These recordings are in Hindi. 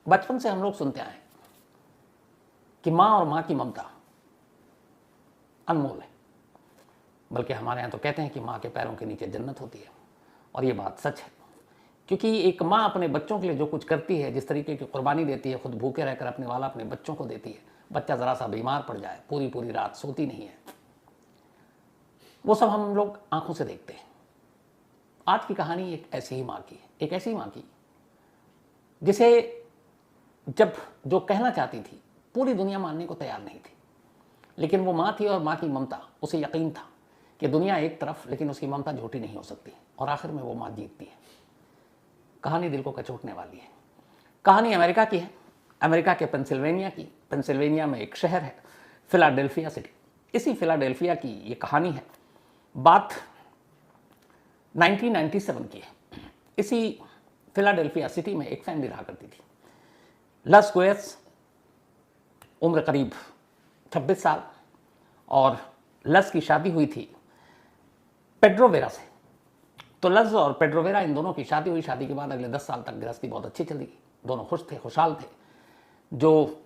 बचपन से हम लोग सुनते आए कि माँ और माँ की ममता अनमोल है, बल्कि हमारे यहाँ तो कहते हैं कि माँ के पैरों के नीचे जन्नत होती है। और ये बात सच है, क्योंकि एक माँ अपने बच्चों के लिए जो कुछ करती है, जिस तरीके की कुर्बानी देती है, खुद भूखे रहकर अपने वाला अपने बच्चों को देती है। बच्चा ज़रा सा बीमार पड़ जाए, पूरी पूरी रात सोती नहीं है, वो सब हम लोग आंखों से देखते हैं। आज की कहानी एक ऐसी ही माँ की है, एक ऐसी माँ की जिसे जब जो कहना चाहती थी पूरी दुनिया मानने को तैयार नहीं थी, लेकिन वो माँ थी और माँ की ममता, उसे यकीन था कि दुनिया एक तरफ, लेकिन उसकी ममता झूठी नहीं हो सकती, और आखिर में वो माँ जीतती है। कहानी दिल को कचोटने वाली है। कहानी अमेरिका की है, अमेरिका के पेंसिल्वेनिया की। पेंसिल्वेनिया में एक शहर है फिलाडेल्फिया सिटी। इसी फिलाडेल्फिया की ये कहानी है। बात 1997 की है। इसी फिलाडेल्फिया सिटी में एक फैमिली रहा करती थी। लस गोएस, उम्र करीब 26 साल, और लस की शादी हुई थी पेड्रो वेरा से। तो लस और पेड्रो वेरा, इन दोनों की शादी हुई। शादी के बाद अगले 10 साल तक गृहस्थी बहुत अच्छी चली। दोनों खुश थे, खुशहाल थे। जो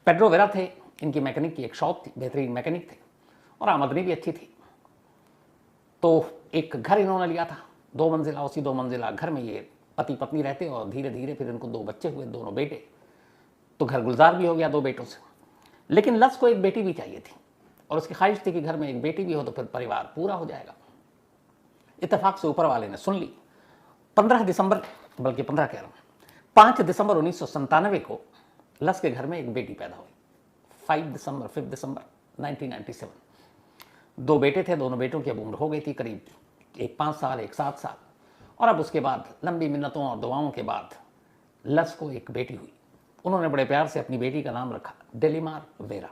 पेड्रो वेरा थे, इनकी मैकेनिक की एक शॉप थी, बेहतरीन मैकेनिक थे, और आमदनी भी अच्छी थी। तो एक घर इन्होंने लिया था, 2 मंजिला। उसी 2 मंजिला घर में ये पति पत्नी रहते, और धीरे धीरे फिर इनको 2 बच्चे हुए, दोनों बेटे। तो घर गुलजार भी हो गया 2 बेटों से। लेकिन लस को एक बेटी भी चाहिए थी, और उसकी ख्वाहिश थी कि घर में एक बेटी भी हो तो फिर परिवार पूरा हो जाएगा। इत्तेफाक से ऊपर वाले ने सुन ली। 15 दिसंबर, बल्कि 15 कह रहा हूँ, 5 दिसंबर 1997 को लस के घर में एक बेटी पैदा हुई। 5 दिसंबर 1997। 2 बेटे थे, दोनों बेटों की अब उम्र हो गई थी करीब, एक 5 साल, एक 7 साल। और अब उसके बाद लंबी मिन्नतों और दुआओं के बाद लस को एक बेटी हुई। उन्होंने बड़े प्यार से अपनी बेटी का नाम रखा डेलिमार वेरा।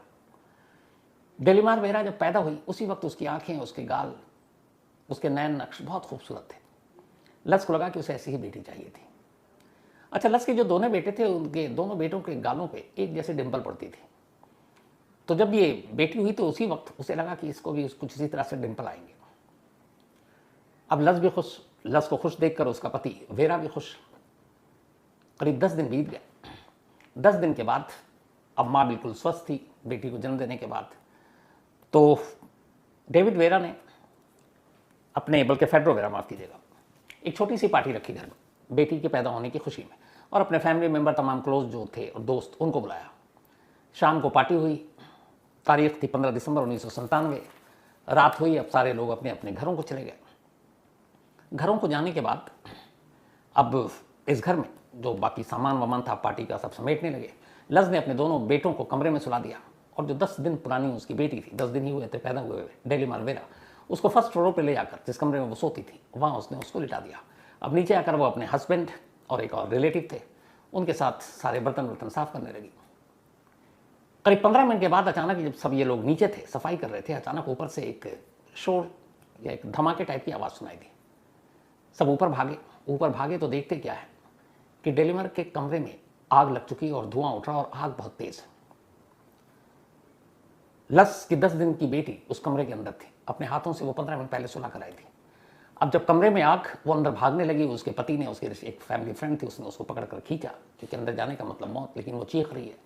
डेलिमार वेरा जब पैदा हुई, उसी वक्त उसकी आंखें, उसके गाल, उसके नैन नक्श बहुत खूबसूरत थे। लस को लगा कि उसे ऐसी ही बेटी चाहिए थी। अच्छा, लस के जो दोनों बेटे थे, उनके दोनों बेटों के गालों पे एक जैसे डिंपल पड़ती थी। तो जब ये बेटी हुई तो उसी वक्त उसे लगा कि इसको भी कुछ इसी तरह से डिंपल आएंगे। अब लस भी खुश, लस को खुश देखकर उसका पति वेरा भी खुश। करीब 10 दिन बीत गए। 10 दिन के बाद अब माँ बिल्कुल स्वस्थ थी बेटी को जन्म देने के बाद। तो डेविड वेरा ने अपने, बल्कि फेड्रो वेरा माफ़ कीजिएगा, एक छोटी सी पार्टी रखी घर में बेटी के पैदा होने की खुशी में, और अपने फैमिली मेंबर तमाम क्लोज जो थे और दोस्त, उनको बुलाया। शाम को पार्टी हुई। तारीख थी 15 दिसंबर 1997। रात हुई। अब सारे लोग अपने अपने घरों को चले गए। घरों को जाने के बाद अब इस घर में जो बाकी सामान वामान था पार्टी का, सब समेटने लगे। लस ने अपने दोनों बेटों को कमरे में सुला दिया, और जो 10 दिन पुरानी उसकी बेटी थी, 10 दिन ही हुए थे पैदा हुए, डेलिमार वेरा, उसको फर्स्ट फ्लोर पे ले जाकर, जिस कमरे में वो सोती थी, वहाँ उसने उसको लिटा दिया। अब नीचे आकर वो अपने हस्बैंड और एक और रिलेटिव थे, उनके साथ सारे बर्तन साफ करने लगी। करीब 15 मिनट के बाद अचानक, जब सब ये लोग नीचे थे, सफाई कर रहे थे, अचानक ऊपर से एक शोर या एक धमाके टाइप की आवाज़ सुनाई दी। सब ऊपर भागे तो देखते क्या है कि डेलिमर के कमरे में आग लग चुकी और धुआं उठ रहा, और आग बहुत तेज है। लस की 10 दिन की बेटी उस कमरे के अंदर थी। अपने हाथों से वो 15 मिनट पहले सुला कर आई थी। अब जब कमरे में आग, वो अंदर भागने लगी। उसके पति ने, उसके एक फैमिली फ्रेंड थी, उसने उसको पकड़ कर खींचा, क्योंकि अंदर जाने का मतलब मौत। लेकिन वो चीख रही है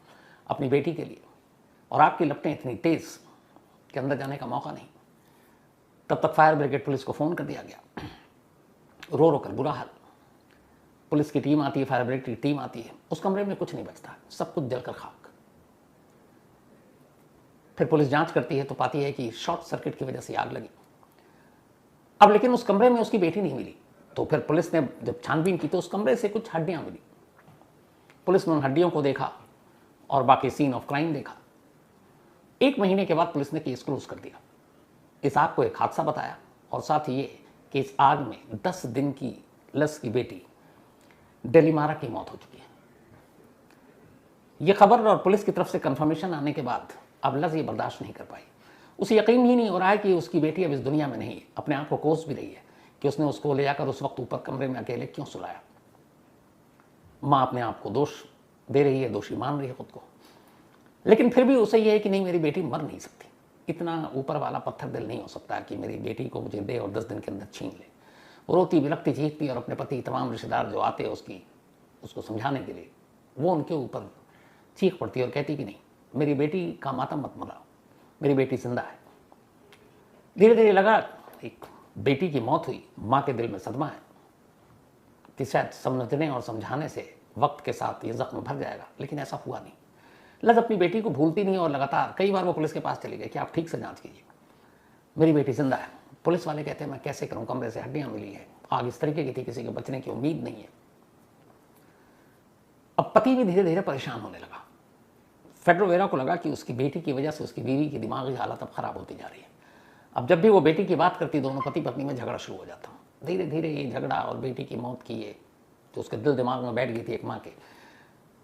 अपनी बेटी के लिए, और आग की लपटें इतनी तेज कि अंदर जाने का मौका नहीं। तब तक फायर ब्रिगेड पुलिस को फ़ोन कर दिया गया। रो रो कर बुरा हाल। पुलिस की टीम आती है, फायर ब्रिगेड की टीम आती है। उस कमरे में कुछ नहीं बचता, सब कुछ जलकर खाक। फिर पुलिस जांच करती है तो पाती है कि शॉर्ट सर्किट की वजह से आग लगी। अब लेकिन उस कमरे में उसकी बेटी नहीं मिली। तो फिर पुलिस ने जब छानबीन की तो उस कमरे से कुछ हड्डियां मिली। पुलिस ने उन हड्डियों को देखा और बाकी सीन ऑफ क्राइम देखा। 1 महीने के बाद पुलिस ने केस क्लोज कर दिया। इस आग को एक हादसा बताया, और साथ ही ये कि इस आग में 10 दिन की लस की बेटी डेलिमारा की मौत हो चुकी है। यह खबर और पुलिस की तरफ से कंफर्मेशन आने के बाद अब लस ये बर्दाश्त नहीं कर पाई। उसे यकीन ही नहीं हो रहा है कि उसकी बेटी अब इस दुनिया में नहीं है। अपने आप को कोस भी रही है कि उसने उसको ले जाकर उस वक्त ऊपर कमरे में अकेले क्यों सुलाया। माँ अपने आप को दोष दे रही है, दोषी मान रही है खुद को, लेकिन फिर भी उसे यह है कि नहीं, मेरी बेटी मर नहीं सकती। इतना ऊपर वाला पत्थर दिल नहीं हो सकता कि मेरी बेटी को मुझे दे और 10 दिन के अंदर छीन ले। वो रोती बिलखती चीखती, और अपने पति, तमाम रिश्तेदार जो आते उसको समझाने के लिए वो उनके ऊपर चीख पड़ती और कहती कि नहीं, मेरी बेटी का मातम मत मनाओ, मेरी बेटी जिंदा है। धीरे धीरे लगा एक बेटी की मौत हुई, माँ के दिल में सदमा है कि शायद समझने और समझाने से वक्त के साथ ये जख्म भर जाएगा, लेकिन ऐसा हुआ नहीं। लज अपनी बेटी को भूलती नहीं और लगातार कई बार वो पुलिस के पास चली गई कि आप ठीक से जांच कीजिए, मेरी बेटी जिंदा है। पुलिस वाले कहते हैं मैं कैसे करूं, कमरे से हड्डियां मिली है, आग इस तरीके की थी, किसी के बचने की उम्मीद नहीं है। अब पति भी धीरे धीरे परेशान होने लगा। फेड्रो वेरा को लगा कि उसकी बेटी की वजह से उसकी बीवी की दिमागी हालत अब खराब होती जा रही है। अब जब भी वो बेटी की बात करती, दोनों पति पत्नी में झगड़ा शुरू हो जाता। धीरे धीरे ये झगड़ा और बेटी की मौत की ये जो उसके दिल दिमाग में बैठ गई थी एक माँ के,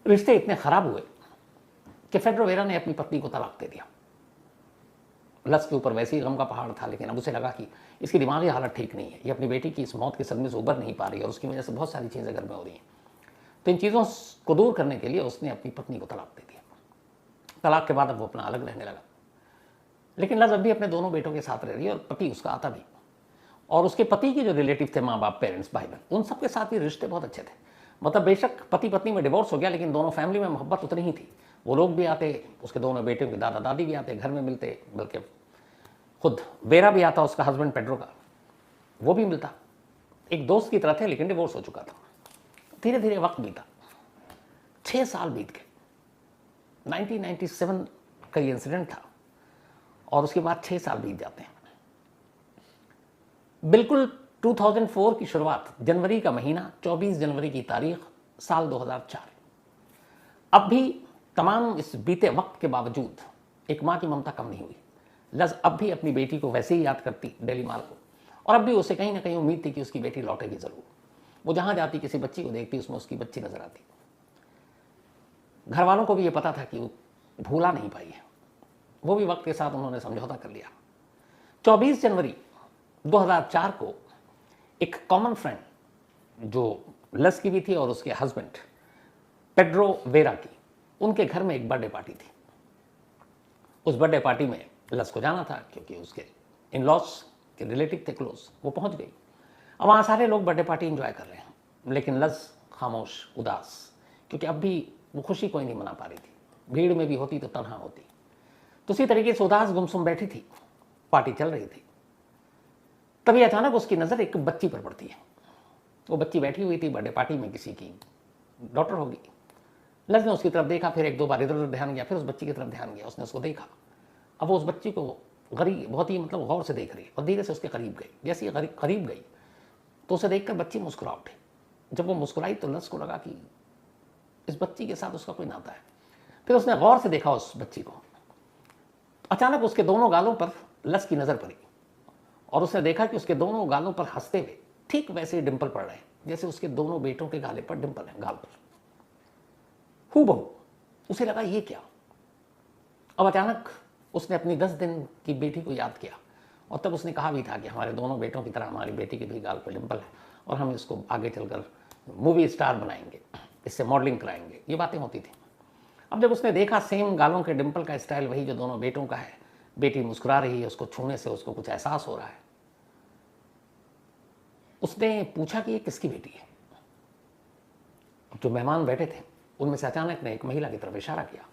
रिश्ते इतने खराब हुए कि फेड्रो वेरा ने अपनी पत्नी को तलाक दे दिया। लस के ऊपर वैसे ही गम का पहाड़ था, लेकिन अब उसे लगा कि इसकी दिमागी हालत ठीक नहीं है, ये अपनी बेटी की इस मौत के सदमे से उबर नहीं पा रही है और उसकी वजह से बहुत सारी चीज़ें घर में हो रही हैं। तो इन चीज़ों को दूर करने के लिए उसने अपनी पत्नी को तलाक दे दिया। तलाक के बाद अब वो अपना अलग रहने लगा, लेकिन लज अब भी अपने दोनों बेटों के साथ रह रही है और पति उसका आता भी। और उसके पति के जो रिलेटिव थे, माँ बाप, पेरेंट्स, भाई बहन, उन सबके साथ भी रिश्ते बहुत अच्छे थे। मतलब बेशक पति पत्नी में डिवोर्स हो गया, लेकिन दोनों फैमिली में मोहब्बत उतनी ही थी। वो लोग भी आते, उसके दोनों बेटियों के दादा दादी भी आते, घर में मिलते, बल्कि खुद वेरा भी आता, उसका हस्बैंड पेड्रो का, वो भी मिलता। एक दोस्त की तरह थे, लेकिन डिवोर्स हो चुका था। धीरे धीरे वक्त बीता, 6 साल बीत गए। 1997 का ये इंसिडेंट था और उसके बाद 6 साल बीत जाते हैं। बिल्कुल 2004 की शुरुआत, जनवरी का महीना, 24 जनवरी की तारीख, साल 2004। अब भी तमाम इस बीते वक्त के बावजूद एक माँ की ममता कम नहीं हुई। लज अब भी अपनी बेटी को वैसे ही याद करती डेली माल को, और अब भी उसे कहीं ना कहीं उम्मीद थी कि उसकी बेटी लौटेगी जरूर। वो जहाँ जाती किसी बच्ची को देखती, उसमें उसकी बच्ची नजर आती। घर वालों को भी ये पता था कि वो भूला नहीं पाई है, वो भी वक्त के साथ उन्होंने समझौता कर लिया। 24 जनवरी 2004 को एक कॉमन फ्रेंड जो लस की भी थी और उसके हस्बैंड पेड्रो वेरा की, उनके घर में एक बर्थडे पार्टी थी। उस बर्थडे पार्टी में लस को जाना था क्योंकि उसके इन-लॉज के रिलेटिव थे क्लोज, वो पहुंच गई। अब वहाँ सारे लोग बर्थडे पार्टी एंजॉय कर रहे हैं, लेकिन लस खामोश, उदास, क्योंकि अब भी वो खुशी कोई नहीं मना पा रही थी। भीड़ में भी होती तो तनहा होती। तो उसी तरीके से उदास गुमसुम बैठी थी, पार्टी चल रही थी। तभी अचानक उसकी नज़र एक बच्ची पर पड़ती है। वो बच्ची बैठी हुई थी बर्थडे पार्टी में, किसी की डॉटर होगी। लज ने उसकी तरफ देखा, फिर 1-2 बार इधर उधर ध्यान गया, फिर उस बच्ची की तरफ ध्यान गया, उसने उसको देखा। अब वो उस बच्ची को बहुत ही मतलब गौर से देख रही है और धीरे से उसके करीब गई। जैसे ही करीब गई तो उसे देखकर बच्ची मुस्कुरा उठी। जब वो मुस्कुराई तो लज को लगा कि इस बच्ची के साथ उसका कोई नाता है। फिर उसने गौर से देखा उस बच्ची को। अचानक उसके दोनों गालों पर लज की नज़र पड़ी और उसने देखा कि उसके दोनों गालों पर हंसते हुए ठीक वैसे ही डिंपल पड़ रहे हैं जैसे उसके दोनों बेटों के गाले पर डिंपल है, गाल पर हूबहू। उसे लगा ये क्या। अब अचानक उसने अपनी 10 दिन की बेटी को याद किया और तब उसने कहा भी था कि हमारे दोनों बेटों की तरह हमारी बेटी के भी गाल पर डिंपल है और हम इसको आगे चलकर मूवी स्टार बनाएंगे, इससे मॉडलिंग कराएंगे। ये बातें होती थी। अब जब उसने देखा सेम गालों के डिंपल का स्टाइल वही जो दोनों बेटों का है, बेटी मुस्कुरा रही है, उसको छूने से उसको कुछ एहसास हो रहा है। उसने पूछा कि ये किसकी बेटी है। जो मेहमान बैठे थे उनमें से अचानक ने एक महिला की तरफ इशारा किया,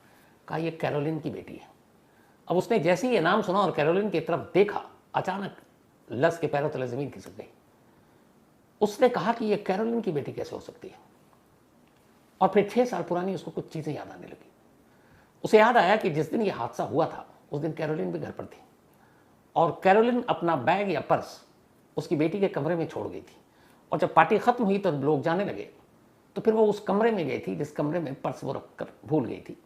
कहा ये कैरोलिन की बेटी है। अब उसने जैसे ही ये नाम सुना और कैरोलिन की तरफ देखा, अचानक लस के पैरों तले जमीन खिसक गई। उसने कहा कि ये कैरोलिन की बेटी कैसे हो सकती है। और फिर 6 साल पुरानी उसको कुछ चीजें याद आने लगी। उसे याद आया कि जिस दिन ये हादसा हुआ था उस दिन कैरोलिन भी घर पर थी और कैरोलिन अपना बैग या पर्स उसकी बेटी के कमरे में छोड़ गई थी। और जब पार्टी खत्म हुई तो लोग जाने लगे तो फिर वो उस कमरे में गई थी जिस कमरे में पर्स वो रखकर भूल गई थी,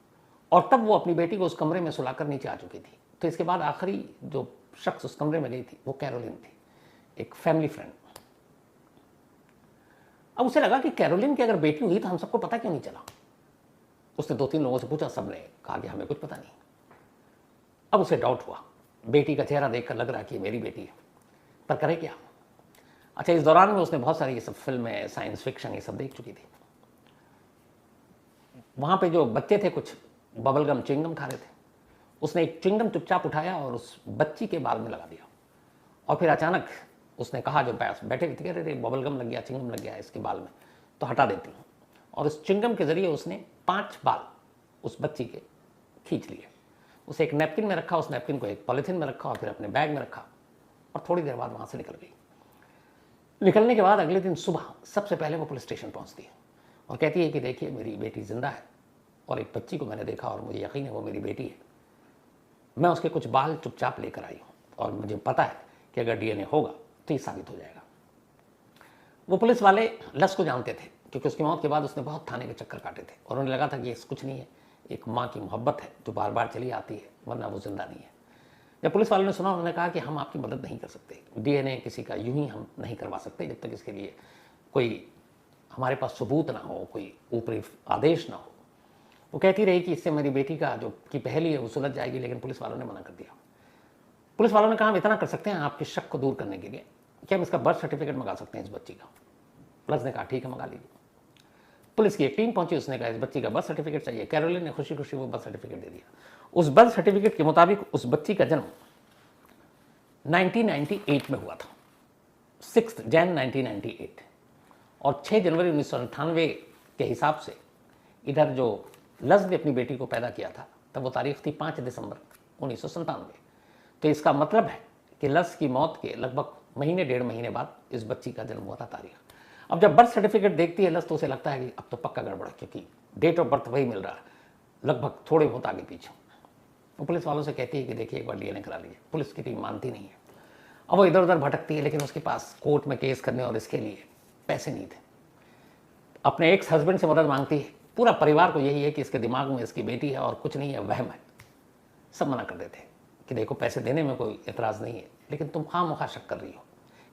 और तब वो अपनी बेटी को उस कमरे में सुलाकर नीचे आ चुकी थी। तो इसके बाद आखिरी जो शख्स उस कमरे में गई थी वो कैरोलिन थी, एक फैमिली फ्रेंड। अब उसे लगा कि कैरोलिन की अगर बेटी हुई तो हम सबको पता क्यों नहीं चला। उसने 2-3 लोगों से पूछा, सबने कहा कि हमें कुछ पता नहीं। अब उसे डाउट हुआ, बेटी का चेहरा देखकर लग रहा कि ये मेरी बेटी है, पर करे क्या। अच्छा, इस दौरान में उसने बहुत सारी ये सब फिल्में, साइंस फिक्शन, ये सब देख चुकी थी। वहाँ पे जो बच्चे थे कुछ बबलगम च्युइंगम खा रहे थे। उसने एक च्युइंगम चुपचाप उठाया और उस बच्ची के बाल में लगा दिया और फिर अचानक उसने कहा, जो बैठे हुए थे, अरे बबलगम लग गया, च्युइंगम लग गया इसके बाल में, तो हटा देती हूँ। और उस च्युइंगम के जरिए उसने 5 बाल उस बच्ची के खींच लिए। उसे एक नैपकिन में रखा, उस नैपकिन को एक पॉलीथीन में रखा और फिर अपने बैग में रखा और थोड़ी देर बाद वहाँ से निकल गई। निकलने के बाद अगले दिन सुबह सबसे पहले वो पुलिस स्टेशन पहुँचती है और कहती है कि देखिए मेरी बेटी जिंदा है और एक बच्ची को मैंने देखा और मुझे यकीन है वो मेरी बेटी है। मैं उसके कुछ बाल चुपचाप लेकर आई हूँ और मुझे पता है कि अगर डीएनए होगा तो ये साबित हो जाएगा। वो पुलिस वाले लस को जानते थे क्योंकि उसकी मौत के बाद उसने बहुत थाने के चक्कर काटे थे और उन्हें लगा था कि ये कुछ नहीं है, एक माँ की मोहब्बत है जो बार बार चली आती है, वरना वो जिंदा नहीं है। जब पुलिस वालों ने सुना उन्होंने कहा कि हम आपकी मदद नहीं कर सकते, डीएनए किसी का यूं ही हम नहीं करवा सकते जब तक इसके लिए कोई हमारे पास सबूत ना हो, कोई ऊपरी आदेश ना हो। वो कहती रही कि इससे मेरी बेटी का जो की पहली है वो सुलझ जाएगी, लेकिन पुलिस वालों ने मना कर दिया। पुलिस वालों ने कहा हम इतना कर सकते हैं आपके शक को दूर करने के लिए कि हम इसका बर्थ सर्टिफिकेट मंगा सकते हैं इस बच्ची का। प्लस ने कहा ठीक है मंगा लीजिए। पुलिस की एक टीम पहुंची, उसने कहा इस बच्ची का बर्थ सर्टिफिकेट चाहिए। कैरोलिन ने खुशी खुशी वो बर्थ सर्टिफिकेट दे दिया। उस बर्थ सर्टिफिकेट के मुताबिक उस बच्ची का जन्म 1998 में हुआ था, 6 जैन 1998, और 6 जनवरी 1998 के हिसाब से इधर जो लस ने अपनी बेटी को पैदा किया था तब वो तारीख थी 5 दिसंबर 1997। तो इसका मतलब है कि लस की मौत के लगभग महीने 1.5 महीने बाद इस बच्ची का जन्म हुआ था तारीख। अब जब बर्थ सर्टिफिकेट देखती है लस तो उसे लगता है कि अब तो पक्का गड़बड़ है, क्योंकि डेट ऑफ बर्थ वही मिल रहा है, लगभग थोड़े बहुत आगे पीछे। वो पुलिस वालों से कहती है कि देखिए एक बार डीएनए करा लीजिए। पुलिस की टीम मानती नहीं है। अब वो इधर उधर भटकती है, लेकिन उसके पास कोर्ट में केस करने और इसके लिए पैसे नहीं थे। अपने एक्स हस्बैंड से मदद मांगती है। पूरा परिवार को यही है कि इसके दिमाग में इसकी बेटी है और कुछ नहीं है, वहम है। सब मना कर देते हैं कि देखो पैसे देने में कोई एतराज़ नहीं है, लेकिन तुम खामखा शक कर रही हो,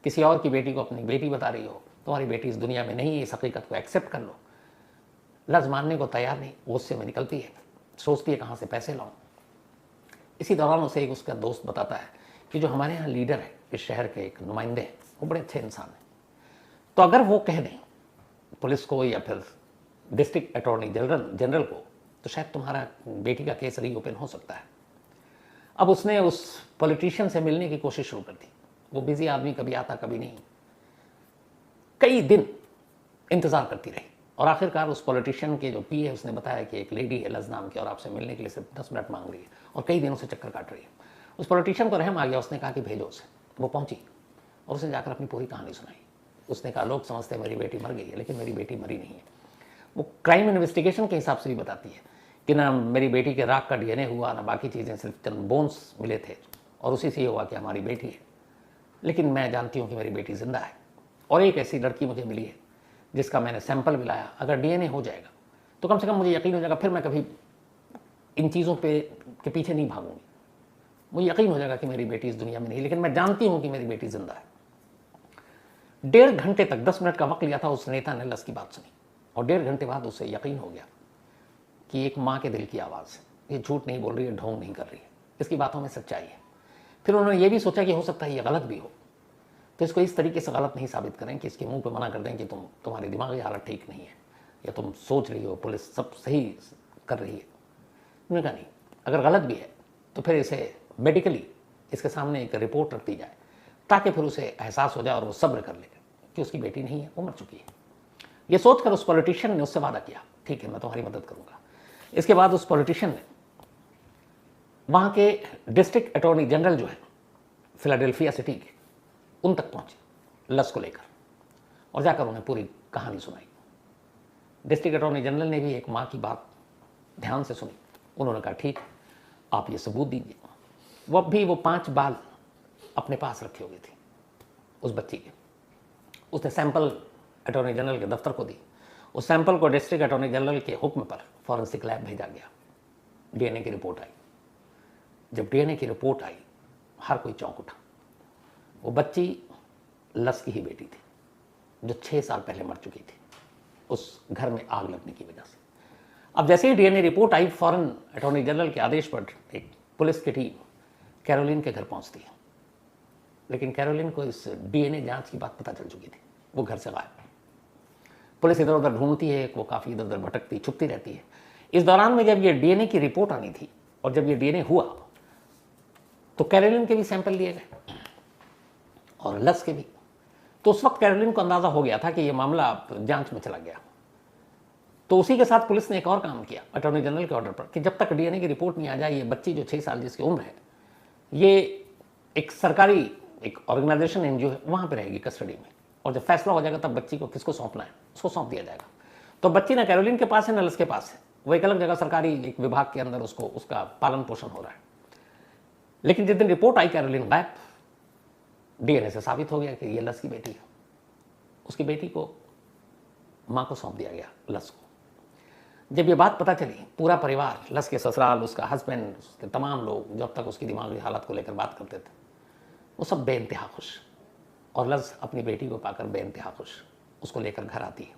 किसी और की बेटी को अपनी बेटी बता रही हो, तुम्हारी बेटी इस दुनिया में नहीं है, इस हकीकत को एक्सेप्ट कर लो। लफ्ज़ मानने को तैयार नहीं, गुस्से में निकलती है, सोचती है कहाँ से पैसे लाऊं। इसी दौरान उसे एक उसका दोस्त बताता है कि जो हमारे यहाँ लीडर है, इस शहर के एक नुमाइंदे हैं, वो बड़े अच्छे इंसान हैं, तो अगर वो कह दें पुलिस को या फिर डिस्ट्रिक्ट अटॉर्नी जनरल को तो शायद तुम्हारा बेटी का केस रीओपन हो सकता है। अब उसने उस पॉलिटिशियन से मिलने की कोशिश शुरू कर दी। वो बिजी आदमी, कभी आता कभी नहीं। कई दिन इंतज़ार करती रही और आखिरकार उस पॉलिटिशियन के जो पीए उसने बताया कि एक लेडी है लज नाम की और आपसे मिलने के लिए सिर्फ 10 मिनट मांग रही है और कई दिनों से चक्कर काट रही है। उस पॉलिटिशियन को रहम आ गया, उसने कहा कि भेजो उसे। वो पहुंची और उसने जाकर अपनी पूरी कहानी सुनाई। उसने कहा लोग समझते हैं मेरी बेटी मर गई है, लेकिन मेरी बेटी मरी नहीं है। वो क्राइम इन्वेस्टिगेशन के हिसाब से भी बताती है कि ना मेरी बेटी के राख का डीएनए हुआ, ना बाकी चीज़ें, सिर्फ चंद बोन्स मिले थे और उसी से ये हुआ कि हमारी बेटी है। लेकिन मैं जानती हूँ कि मेरी बेटी जिंदा है और एक ऐसी लड़की मुझे मिली है जिसका मैंने सैंपल मिलाया। अगर डीएनए हो जाएगा तो कम से कम मुझे यकीन हो जाएगा, फिर मैं कभी इन चीज़ों के पीछे नहीं भागूंगी। मुझे यकीन हो जाएगा कि मेरी बेटी इस दुनिया में नहीं, लेकिन मैं जानती हूँ कि मेरी बेटी जिंदा है। 1.5 घंटे तक 10 मिनट का वक्त लिया था उस नेता ने लस की बात सुनी और 1.5 घंटे बाद उसे यकीन हो गया कि एक माँ के दिल की आवाज़ है, ये झूठ नहीं बोल रही है, ढोंग नहीं कर रही है, इसकी बातों में सच्चाई है। फिर उन्होंने ये भी सोचा कि हो सकता है ये गलत भी हो, तो इसको इस तरीके से गलत नहीं साबित करें कि इसके मुंह पे मना कर दें कि तुम्हारी दिमागी हालत ठीक नहीं है या तुम सोच रही हो पुलिस सब सही कर रही है। उन्होंने कहा नहीं, अगर गलत भी है तो फिर इसे मेडिकली इसके सामने एक रिपोर्ट रख दी जाए ताकि फिर उसे एहसास हो जाए और वो सब्र कर ले कि उसकी बेटी नहीं है, वो मर चुकी है। ये सोचकर उस पॉलिटिशियन ने उससे वादा किया, ठीक है मैं तुम्हारी मदद करूंगा। इसके बाद उस पॉलिटिशियन ने वहाँ के डिस्ट्रिक्ट अटॉर्नी जनरल जो है फिलाडेल्फिया सिटी के, उन तक पहुंचे लस को लेकर और जाकर उन्हें पूरी कहानी सुनाई। डिस्ट्रिक्ट अटॉर्नी जनरल ने भी एक माँ की बात ध्यान से सुनी। उन्होंने कहा ठीक आप ये सबूत दीजिए। वो 5 बाल अपने पास रखे हुए थे उस बच्ची के। उसने सैंपल अटॉर्नी जनरल के दफ्तर को दी। उस सैंपल को डिस्ट्रिक्ट अटॉर्नी जनरल के हुक्म पर फॉरेंसिक लैब भेजा गया। डीएनए की रिपोर्ट आई। जब डीएनए की रिपोर्ट आई हर कोई चौंक उठा। वो बच्ची लस की ही बेटी थी जो 6 साल पहले मर चुकी थी उस घर में आग लगने की वजह से। अब जैसे ही डीएनए रिपोर्ट आई, फौरन अटॉर्नी जनरल के आदेश पर एक पुलिस की टीम कैरोलिन के घर पहुंचती है। लेकिन कैरोलिन को इस डीएनए जांच की बात पता चल चुकी थी। वो घर से गायब। पुलिस इधर उधर ढूंढती है, वो काफ़ी इधर उधर भटकती छुपती रहती है। इस दौरान में जब ये डीएनए की रिपोर्ट आनी थी और जब ये डीएनए हुआ तो कैरोलिन के भी सैंपल लिए गए और लस के भी। तो उस वक्त कैरोलिन को अंदाज़ा हो गया था कि ये मामला जांच में चला गया। तो उसी के साथ पुलिस ने एक और काम किया अटॉर्नी जनरल के ऑर्डर पर कि जब तक डीएनए की रिपोर्ट नहीं आ जाए, ये बच्ची जो 6 साल जिसकी उम्र है, ये एक सरकारी एक ऑर्गेनाइजेशन एनजीओ है, वहाँ पे रहेगी कस्टडी में, और जब फैसला हो जाएगा तब बच्ची को किसको सौंपना है उसको सौंप दिया जाएगा। तो बच्ची ना कैरोलिन के पास है ना लस के पास है, वो एक अलग जगह सरकारी एक विभाग के अंदर उसको उसका पालन पोषण हो रहा है। लेकिन जिस दिन रिपोर्ट आई कैरोलिन गायब, डीएनए से साबित हो गया कि ये लस की बेटी है। उसकी बेटी को माँ को सौंप दिया गया, लस को। जब ये बात पता चली, पूरा परिवार, लस के ससुराल, उसका हस्बैंड, उसके तमाम लोग जो अब तक उसकी दिमागी हालत को लेकर बात करते थे, वो सब बेइंतहा खुश, और लस अपनी बेटी को पाकर बेइंतहा खुश उसको लेकर घर आती है।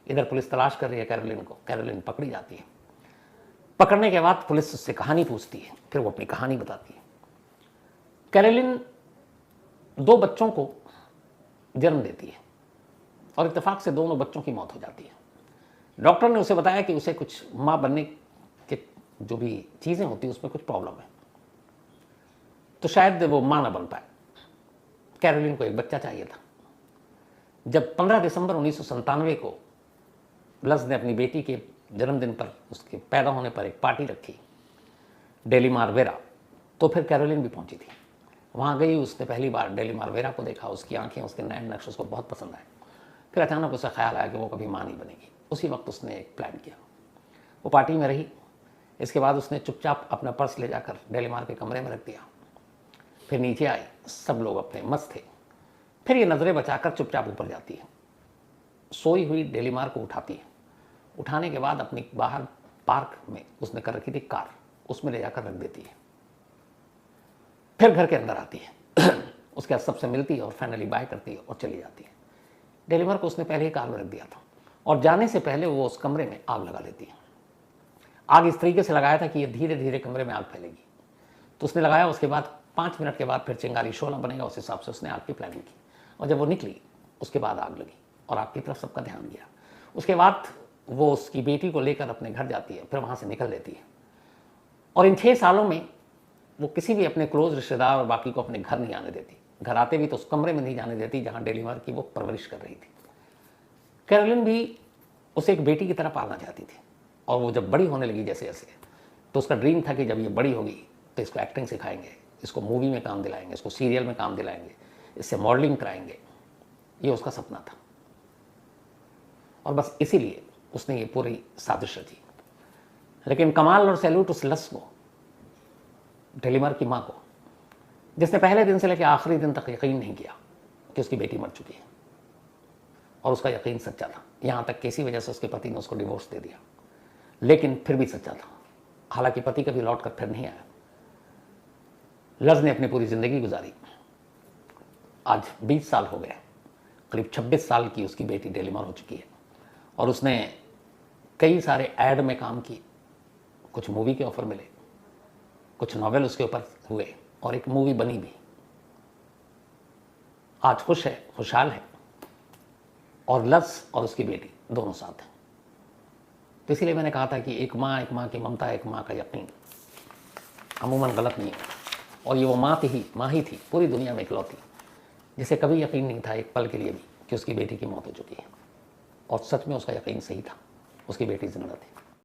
इधर पुलिस तलाश कर रही है कैरोलिन को, कैरोलिन पकड़ी जाती है। पकड़ने के बाद पुलिस उससे कहानी पूछती है, फिर वो अपनी कहानी बताती है। कैरोलिन 2 बच्चों को जन्म देती है और इत्तेफाक से दोनों बच्चों की मौत हो जाती है। डॉक्टर ने उसे बताया कि उसे कुछ माँ बनने के जो भी चीज़ें होती हैं उसमें कुछ प्रॉब्लम है, तो शायद वो माँ ना बन पाए। कैरोलिन को एक बच्चा चाहिए था। जब 15 दिसंबर 1997 को लस ने अपनी बेटी के जन्मदिन पर, उसके पैदा होने पर एक पार्टी रखी डेलीमार वेरा, तो फिर कैरोलिन भी पहुंची थी। वहाँ गई, उसने पहली बार डेलीमार वेरा को देखा, उसकी आंखें, उसके नैन नक्श उसको बहुत पसंद आए। फिर अचानक उसे ख्याल आया कि वो कभी माँ नहीं बनेगी। उसी वक्त उसने एक प्लान किया, वो पार्टी में रही। इसके बाद उसने चुपचाप अपना पर्स ले जाकर डेलीमार के कमरे में रख दिया। फिर नीचे आई, सब लोग अपने मस्त थे। फिर ये नज़रें बचाकर चुपचाप ऊपर जाती है, सोई हुई डेलीमार को उठाती है। उठाने के बाद अपनी बाहर पार्क में उसने कर रखी थी कार, उसमें ले जाकर रख देती है। फिर घर के अंदर आती है, उसके बाद सबसे मिलती है और फाइनली बाय करती है और चली जाती है। डेलीमार को उसने पहले ही कार में रख दिया था और जाने से पहले वो उस कमरे में आग लगा देती है। आग इस तरीके से लगाया था कि ये धीरे धीरे कमरे में आग फैलेगी, तो उसने लगाया। उसके बाद 5 मिनट के बाद फिर चिंगारी शोला बनेगा, उस हिसाब से उसने आग की प्लानिंग की। और जब वो निकली उसके बाद आग लगी और आग की तरफ सबका ध्यान गया। उसके बाद वो उसकी बेटी को लेकर अपने घर जाती है, फिर वहाँ से निकल लेती है। और इन 6 सालों में वो किसी भी अपने क्लोज रिश्तेदार और बाकी को अपने घर नहीं आने देती। घर आते भी तो उस कमरे में नहीं जाने देती जहाँ डेलीमार की वो परवरिश कर रही थी। कैरोलिन भी उसे एक बेटी की तरह पालना चाहती थी, और वो जब बड़ी होने लगी जैसे जैसे, तो उसका ड्रीम था कि जब ये बड़ी होगी तो इसको एक्टिंग सिखाएंगे, इसको मूवी में काम दिलाएंगे, इसको सीरियल में काम दिलाएंगे, इससे मॉडलिंग कराएंगे। ये उसका सपना था, और बस इसीलिए उसने ये पूरी साजिश रची। लेकिन कमाल और सैल्यूट उस लस को, डेलीमार की माँ को, जिसने पहले दिन से लेकर आखिरी दिन तक यकीन नहीं किया कि उसकी बेटी मर चुकी है, और उसका यकीन सच्चा था। यहाँ तक कि इसी वजह से उसके पति ने उसको डिवोर्स दे दिया, लेकिन फिर भी सच्चा था। हालांकि पति कभी लौट कर फिर नहीं आया। लस ने अपनी पूरी ज़िंदगी गुजारी। आज 20 साल हो गए, करीब 26 साल की उसकी बेटी डेलीमार हो चुकी है, और उसने कई सारे ऐड में काम किए, कुछ मूवी के ऑफर मिले, कुछ नॉवेल उसके ऊपर हुए, और एक मूवी बनी भी। आज खुश है, खुशहाल है, और लस और उसकी बेटी दोनों साथ हैं। तो इसीलिए मैंने कहा था कि एक माँ की ममता, एक माँ का यकीन अमूमन गलत नहीं है। और ये वो माँ ही थी पूरी दुनिया में इकलौती, जिसे कभी यकीन नहीं था एक पल के लिए भी कि उसकी बेटी की मौत हो चुकी है, और सच में उसका यकीन सही था, उसकी बेटी जिंदा थी।